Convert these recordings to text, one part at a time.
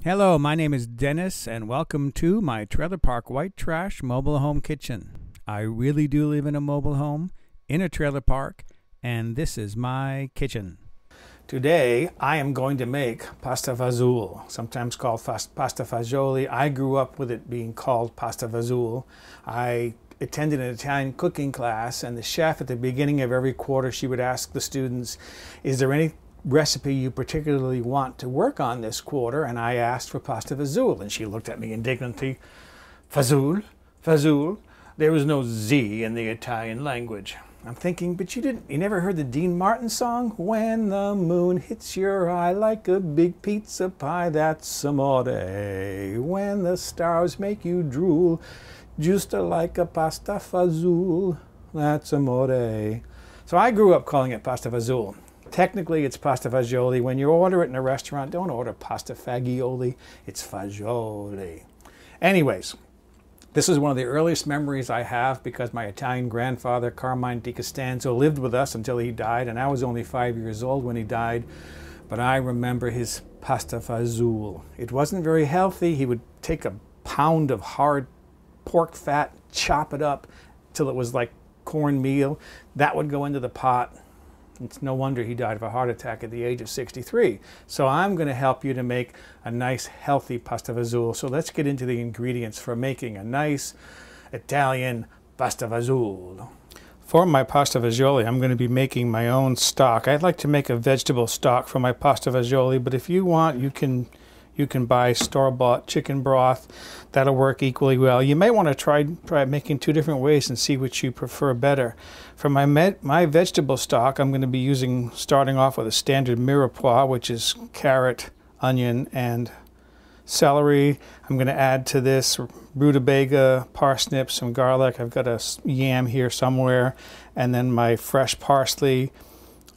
Hello, my name is Dennis, and welcome to my trailer park white trash mobile home kitchen. I really do live in a mobile home, in a trailer park, and this is my kitchen. Today, I am going to make pasta fazool, sometimes called pasta fagioli. I grew up with it being called pasta fazool. I attended an Italian cooking class, and the chef at the beginning of every quarter, she would ask the students, is there any recipe you particularly want to work on this quarter? And I asked for pasta fazool, and she looked at me indignantly. Fazool? Fazool? There was no Z in the Italian language. I'm thinking, but you never heard the Dean Martin song? When the moon hits your eye like a big pizza pie, that's amore. When the stars make you drool, just like a pasta fazool, that's amore. So I grew up calling it pasta fazool. Technically, it's pasta fagioli. When you order it in a restaurant, don't order pasta fagioli. It's fagioli. Anyways, this is one of the earliest memories I have because my Italian grandfather, Carmine Di Costanzo, lived with us until he died, and I was only 5 years old when he died. But I remember his pasta fazool. It wasn't very healthy. He would take a pound of hard pork fat, chop it up till it was like cornmeal. That would go into the pot. It's no wonder he died of a heart attack at the age of 63. So I'm going to help you to make a nice, healthy pasta fazool. So let's get into the ingredients for making a nice Italian pasta fazool. For my pasta fagioli, I'm going to be making my own stock. I'd like to make a vegetable stock for my pasta fagioli, but if you want, you can buy store-bought chicken broth. That'll work equally well. You may want to try making two different ways and see which you prefer better. For my vegetable stock, I'm going to be starting off with a standard mirepoix, which is carrot, onion, and celery. I'm going to add to this rutabaga, parsnips, some garlic. I've got a yam here somewhere, and then my fresh parsley.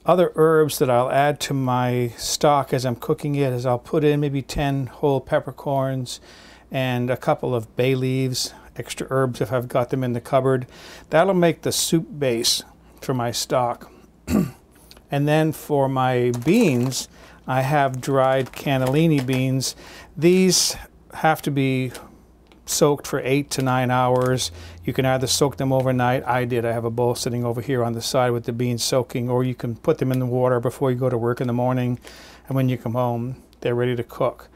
Other herbs that I'll add to my stock as I'm cooking it is I'll put in maybe 10 whole peppercorns and a couple of bay leaves, extra herbs if I've got them in the cupboard. That'll make the soup base for my stock. And then for my beans, I have dried cannellini beans. These have to be soaked for 8 to 9 hours. You can either soak them overnight. I did. I have a bowl sitting over here on the side with the beans soaking, or you can put them in the water before you go to work in the morning, and when you come home, they're ready to cook.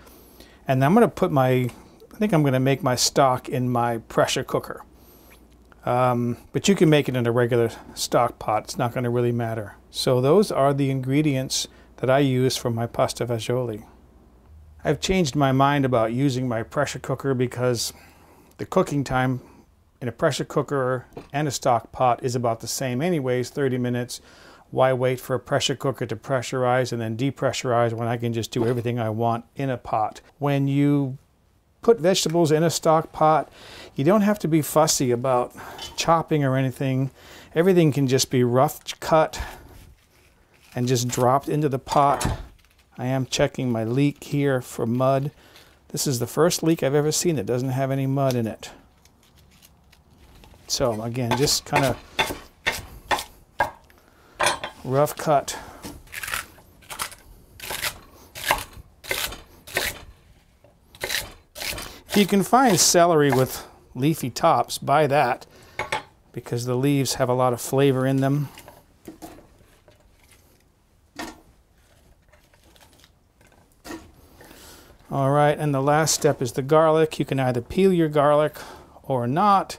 And I'm going to put I think I'm going to make my stock in my pressure cooker. But you can make it in a regular stock pot. It's not going to really matter. So those are the ingredients that I use for my pasta fagioli. I've changed my mind about using my pressure cooker because the cooking time in a pressure cooker and a stock pot is about the same anyways, 30 minutes. Why wait for a pressure cooker to pressurize and then depressurize when I can just do everything I want in a pot? When you put vegetables in a stock pot, you don't have to be fussy about chopping or anything. Everything can just be rough cut and just dropped into the pot. I am checking my leak here for mud. This is the first leak I've ever seen that doesn't have any mud in it. So again, just kind of rough cut. If you can find celery with leafy tops, buy that because the leaves have a lot of flavor in them. All right, and the last step is the garlic. You can either peel your garlic or not.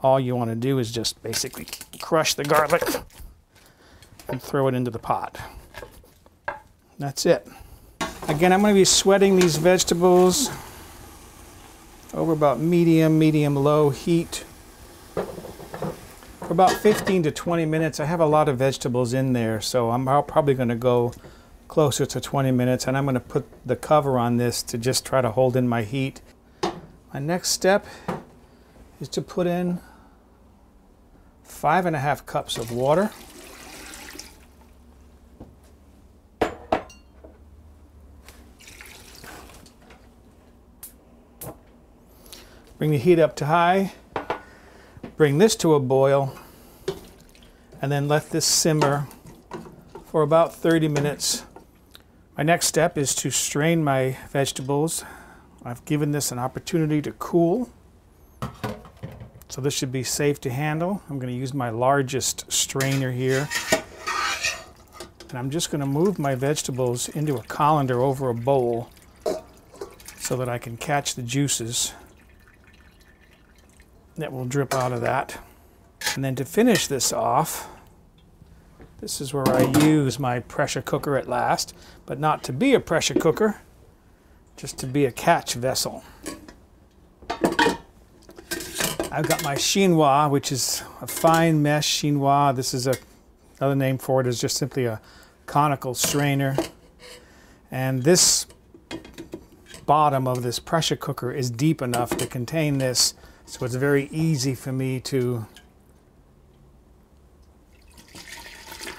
All you want to do is just basically crush the garlic and throw it into the pot. That's it. Again, I'm going to be sweating these vegetables over about medium-low heat for about 15 to 20 minutes. I have a lot of vegetables in there, so I'm probably going to go closer to 20 minutes, and I'm going to put the cover on this to just try to hold in my heat. My next step is to put in 5½ cups of water. Bring the heat up to high, bring this to a boil, and then let this simmer for about 30 minutes My next step is to strain my vegetables. I've given this an opportunity to cool, so this should be safe to handle. I'm going to use my largest strainer here. And I'm just going to move my vegetables into a colander over a bowl so that I can catch the juices that will drip out of that. And then to finish this off, this is where I use my pressure cooker at last, but not to be a pressure cooker, just to be a catch vessel. I've got my chinois, which is a fine mesh chinois. This is another name for it is just simply a conical strainer. And this bottom of this pressure cooker is deep enough to contain this, so it's very easy for me to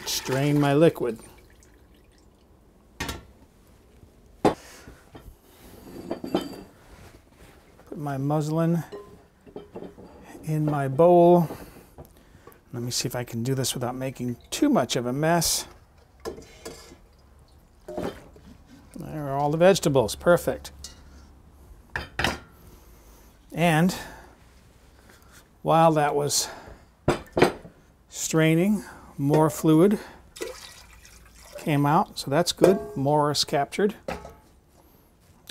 strain my liquid. Put my muslin in my bowl. Let me see if I can do this without making too much of a mess. There are all the vegetables, perfect. And while that was straining, more fluid came out, so that's good. More is captured.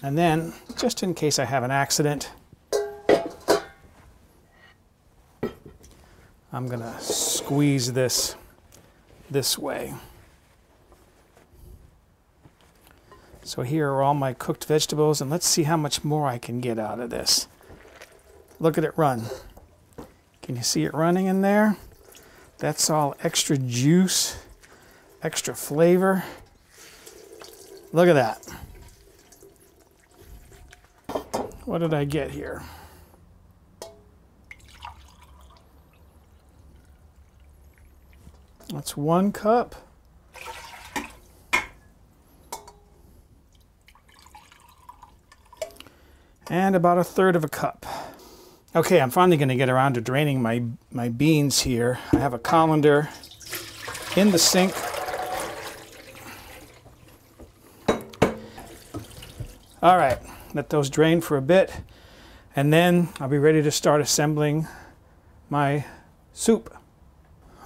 And then, just in case I have an accident, I'm going to squeeze this way. So here are all my cooked vegetables, and let's see how much more I can get out of this. Look at it run. Can you see it running in there? That's all extra juice, extra flavor. Look at that. What did I get here? That's 1 cup. And about 1/3 of a cup. Okay, I'm finally going to get around to draining my beans here. I have a colander in the sink. All right, let those drain for a bit, and then I'll be ready to start assembling my soup.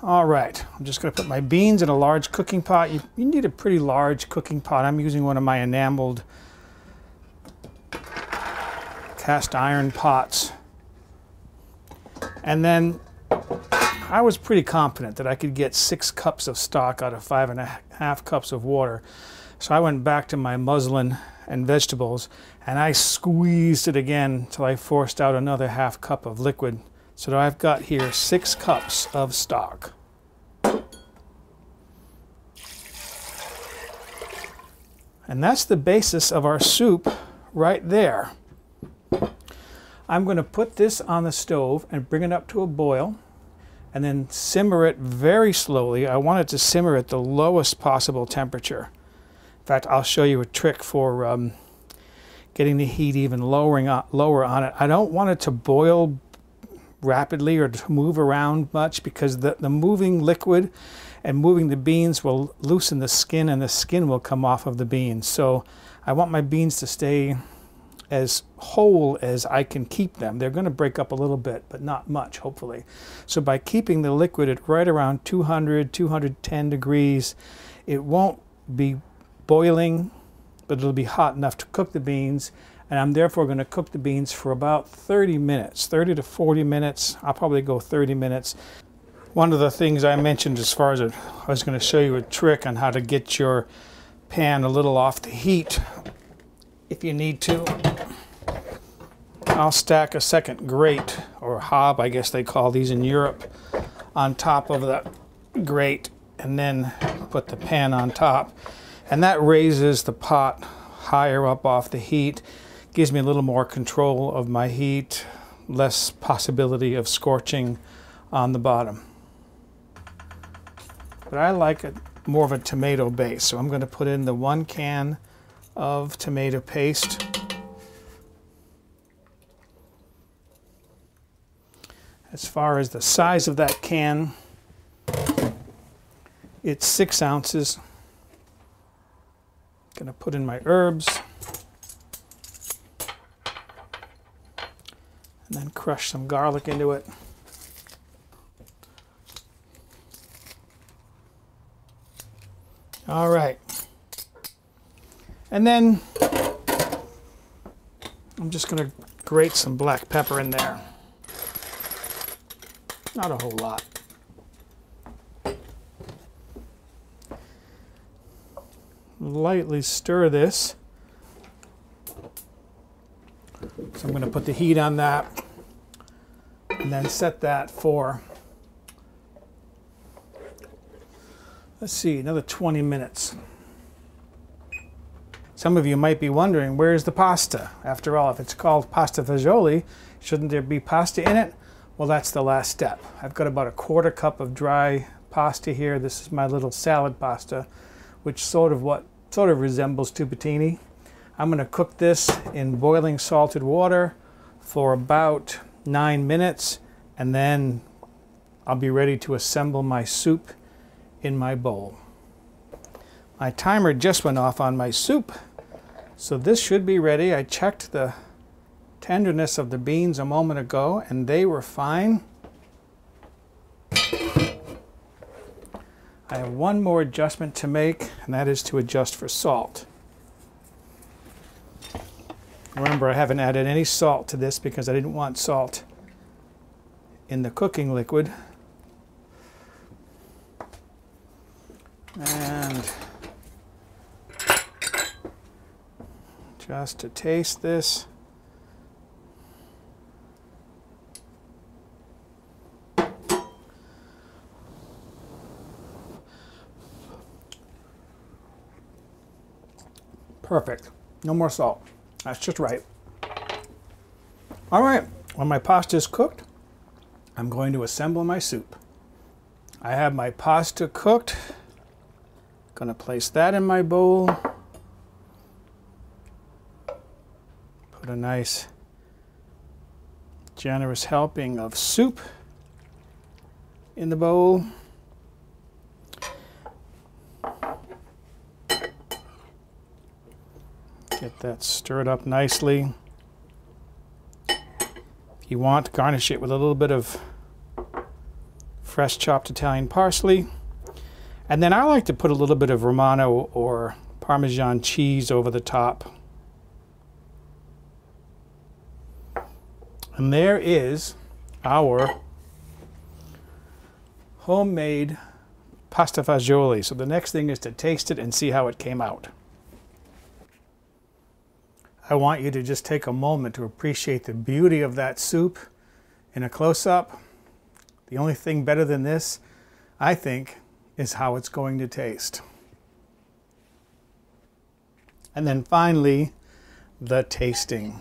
All right, I'm just going to put my beans in a large cooking pot. You need a pretty large cooking pot. I'm using one of my enameled cast iron pots. And then I was pretty confident that I could get 6 cups of stock out of 5.5 cups of water. So I went back to my muslin and vegetables, and I squeezed it again till I forced out another 1/2 cup of liquid. So I've got here 6 cups of stock. And that's the basis of our soup right there. I'm going to put this on the stove and bring it up to a boil and then simmer it very slowly. I want it to simmer at the lowest possible temperature. In fact, I'll show you a trick for getting the heat even lower on it. I don't want it to boil rapidly or to move around much, because the moving liquid and moving the beans will loosen the skin, and the skin will come off of the beans. So I want my beans to stay as whole as I can keep them. They're going to break up a little bit, but not much, hopefully. So by keeping the liquid at right around 200, 210 degrees, it won't be boiling, but it'll be hot enough to cook the beans. And I'm therefore going to cook the beans for about 30 minutes, 30 to 40 minutes. I'll probably go 30 minutes. One of the things I mentioned as far as I was going to show you a trick on how to get your pan a little off the heat. If you need to, I'll stack a second grate, or hob, I guess they call these in Europe, on top of the grate, and then put the pan on top. And that raises the pot higher up off the heat, gives me a little more control of my heat, less possibility of scorching on the bottom. But I like more of a tomato base, so I'm going to put in the 1 can of tomato paste. As far as the size of that can, it's 6 ounces. Gonna put in my herbs. And then crush some garlic into it. All right. And then I'm just going to grate some black pepper in there. Not a whole lot. Lightly stir this. So I'm going to put the heat on that and then set that for, let's see, another 20 minutes. Some of you might be wondering, where's the pasta? After all, if it's called pasta fagioli, shouldn't there be pasta in it? Well, that's the last step. I've got about a quarter cup of dry pasta here. This is my little salad pasta, which sort of resembles tubetini. I'm going to cook this in boiling salted water for about 9 minutes, and then I'll be ready to assemble my soup in my bowl. My timer just went off on my soup, so this should be ready. I checked the tenderness of the beans a moment ago, and they were fine. I have one more adjustment to make, and that is to adjust for salt. Remember, I haven't added any salt to this because I didn't want salt in the cooking liquid. And just to taste this. Perfect. No more salt. That's just right. All right, when my pasta is cooked, I'm going to assemble my soup. I have my pasta cooked. Going to place that in my bowl. Put a nice, generous helping of soup in the bowl. Get that stirred up nicely. If you want, garnish it with a little bit of fresh chopped Italian parsley. And then I like to put a little bit of Romano or Parmesan cheese over the top. And there is our homemade pasta fagioli. So the next thing is to taste it and see how it came out. I want you to just take a moment to appreciate the beauty of that soup in a close-up. The only thing better than this, I think, is how it's going to taste. And then finally, the tasting.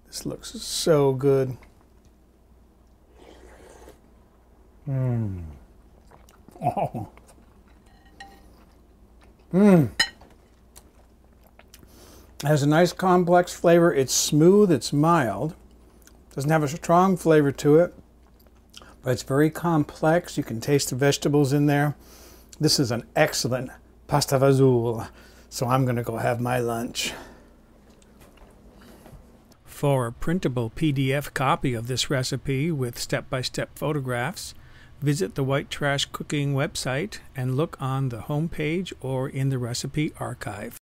This looks so good. Oh. It has a nice complex flavor. It's smooth, it's mild. Doesn't have a strong flavor to it, but it's very complex. You can taste the vegetables in there. This is an excellent pasta fazool, so I'm going to go have my lunch. For a printable PDF copy of this recipe with step-by-step photographs, visit the White Trash Cooking website and look on the home page or in the recipe archive.